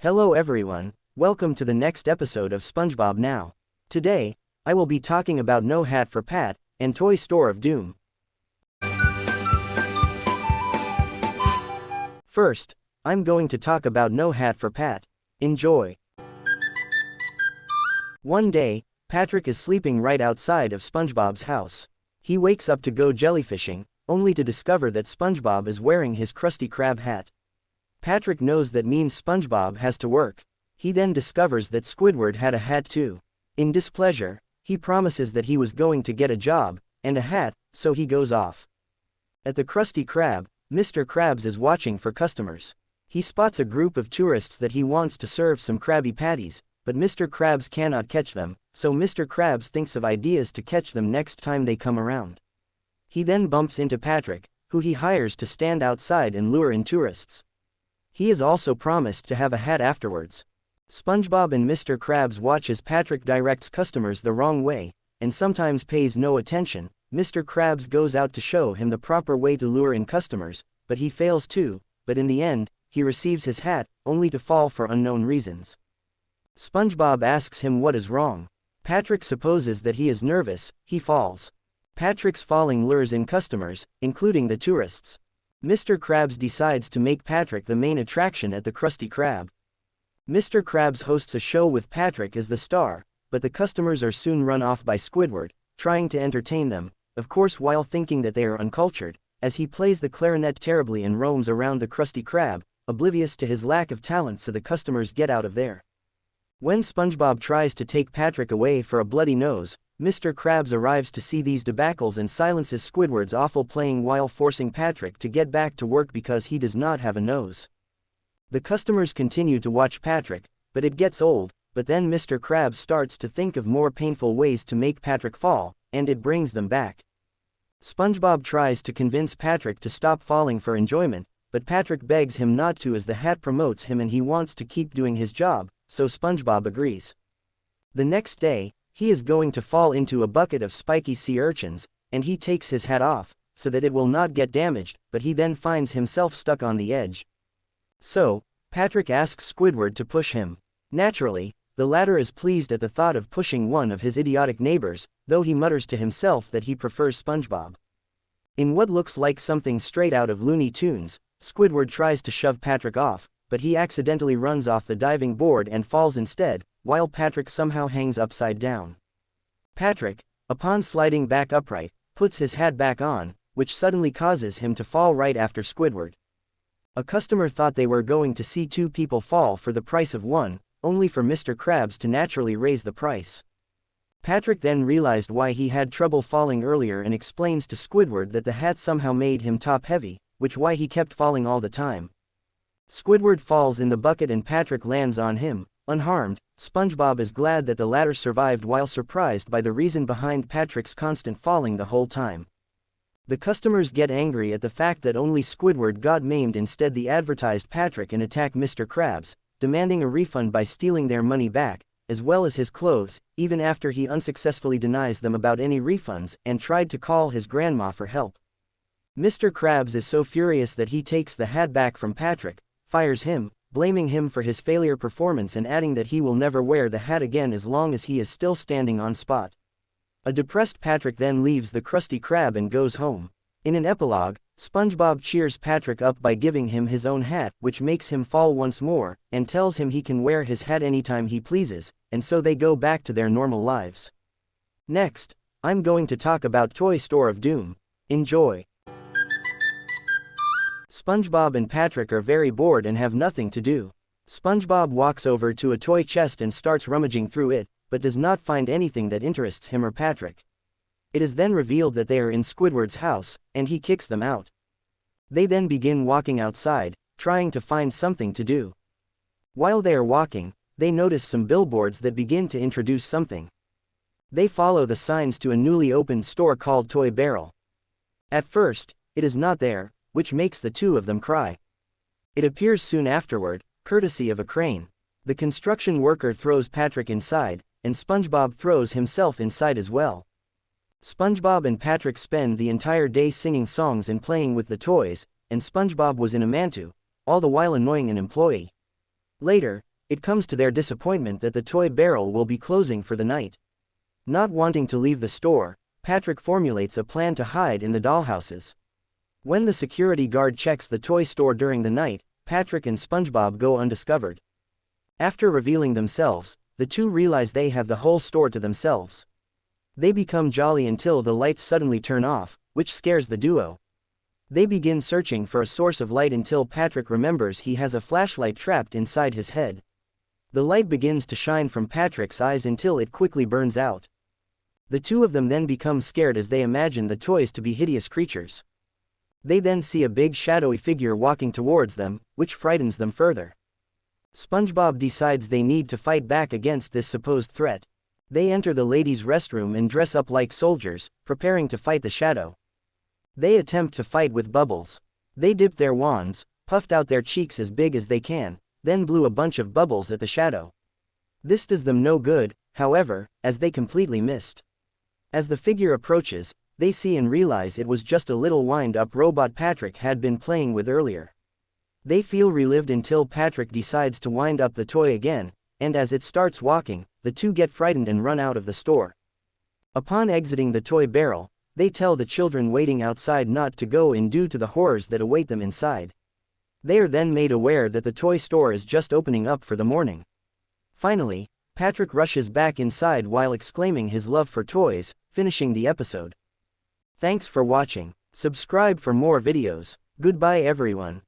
Hello everyone, welcome to the next episode of SpongeBob Now. Today, I will be talking about No Hat for Pat, and Toy Store of Doom. First, I'm going to talk about No Hat for Pat. Enjoy. One day, Patrick is sleeping right outside of SpongeBob's house. He wakes up to go jellyfishing, only to discover that SpongeBob is wearing his Krusty Krab hat. Patrick knows that means SpongeBob has to work. He then discovers that Squidward had a hat too. In displeasure, he promises that he was going to get a job, and a hat, so he goes off. At the Krusty Krab, Mr. Krabs is watching for customers. He spots a group of tourists that he wants to serve some Krabby Patties, but Mr. Krabs cannot catch them, so Mr. Krabs thinks of ideas to catch them next time they come around. He then bumps into Patrick, who he hires to stand outside and lure in tourists. He is also promised to have a hat afterwards. SpongeBob and Mr. Krabs watch as Patrick directs customers the wrong way, and sometimes pays no attention. Mr. Krabs goes out to show him the proper way to lure in customers, but he fails too, but in the end, he receives his hat, only to fall for unknown reasons. SpongeBob asks him what is wrong. Patrick supposes that he is nervous. He falls. Patrick's falling lures in customers, including the tourists. Mr. Krabs decides to make Patrick the main attraction at the Krusty Krab. Mr. Krabs hosts a show with Patrick as the star, but the customers are soon run off by Squidward, trying to entertain them, of course while thinking that they are uncultured, as he plays the clarinet terribly and roams around the Krusty Krab, oblivious to his lack of talent, so the customers get out of there. When SpongeBob tries to take Patrick away for a bloody nose, Mr. Krabs arrives to see these debacles and silences Squidward's awful playing while forcing Patrick to get back to work because he does not have a nose. The customers continue to watch Patrick, but it gets old, but then Mr. Krabs starts to think of more painful ways to make Patrick fall, and it brings them back. SpongeBob tries to convince Patrick to stop falling for enjoyment, but Patrick begs him not to as the hat promotes him and he wants to keep doing his job, so SpongeBob agrees. The next day, he is going to fall into a bucket of spiky sea urchins, and he takes his hat off, so that it will not get damaged, but he then finds himself stuck on the edge. So, Patrick asks Squidward to push him. Naturally, the latter is pleased at the thought of pushing one of his idiotic neighbors, though he mutters to himself that he prefers SpongeBob. In what looks like something straight out of Looney Tunes, Squidward tries to shove Patrick off, but he accidentally runs off the diving board and falls instead, while Patrick somehow hangs upside down. Patrick, upon sliding back upright, puts his hat back on, which suddenly causes him to fall right after Squidward. A customer thought they were going to see two people fall for the price of one, only for Mr. Krabs to naturally raise the price. Patrick then realized why he had trouble falling earlier and explains to Squidward that the hat somehow made him top-heavy, which why he kept falling all the time. Squidward falls in the bucket and Patrick lands on him, unharmed. SpongeBob is glad that the latter survived while surprised by the reason behind Patrick's constant falling the whole time. The customers get angry at the fact that only Squidward got maimed instead they advertised Patrick and attack Mr. Krabs, demanding a refund by stealing their money back, as well as his clothes, even after he unsuccessfully denies them about any refunds and tried to call his grandma for help. Mr. Krabs is so furious that he takes the hat back from Patrick, fires him, blaming him for his failure performance and adding that he will never wear the hat again as long as he is still standing on spot. A depressed Patrick then leaves the Krusty Krab and goes home. In an epilogue, SpongeBob cheers Patrick up by giving him his own hat, which makes him fall once more, and tells him he can wear his hat anytime he pleases, and so they go back to their normal lives. Next, I'm going to talk about Toy Store of Doom. Enjoy. SpongeBob and Patrick are very bored and have nothing to do. SpongeBob walks over to a toy chest and starts rummaging through it, but does not find anything that interests him or Patrick. It is then revealed that they are in Squidward's house, and he kicks them out. They then begin walking outside, trying to find something to do. While they are walking, they notice some billboards that begin to introduce something. They follow the signs to a newly opened store called Toy Barrel. At first, it is not there, which makes the two of them cry. It appears soon afterward, courtesy of a crane. The construction worker throws Patrick inside, and SpongeBob throws himself inside as well. SpongeBob and Patrick spend the entire day singing songs and playing with the toys, and SpongeBob was in a mantu, all the while annoying an employee. Later, It comes to their disappointment that the toy barrel will be closing for the night. Not wanting to leave the store, Patrick formulates a plan to hide in the dollhouses. When the security guard checks the toy store during the night, Patrick and SpongeBob go undiscovered. After revealing themselves, the two realize they have the whole store to themselves. They become jolly until the lights suddenly turn off, which scares the duo. They begin searching for a source of light until Patrick remembers he has a flashlight trapped inside his head. The light begins to shine from Patrick's eyes until it quickly burns out. The two of them then become scared as they imagine the toys to be hideous creatures. They then see a big shadowy figure walking towards them, which frightens them further. SpongeBob decides they need to fight back against this supposed threat. They enter the ladies' restroom and dress up like soldiers, preparing to fight the shadow. They attempt to fight with Bubbles. They dip their wands, puffed out their cheeks as big as they can, then blew a bunch of bubbles at the shadow. This does them no good, however, as they completely missed. As the figure approaches, they see and realize it was just a little wind-up robot Patrick had been playing with earlier. They feel relieved until Patrick decides to wind up the toy again, and as it starts walking, the two get frightened and run out of the store. Upon exiting the toy barrel, they tell the children waiting outside not to go in due to the horrors that await them inside. They are then made aware that the toy store is just opening up for the morning. Finally, Patrick rushes back inside while exclaiming his love for toys, finishing the episode. Thanks for watching. Subscribe for more videos. Goodbye everyone.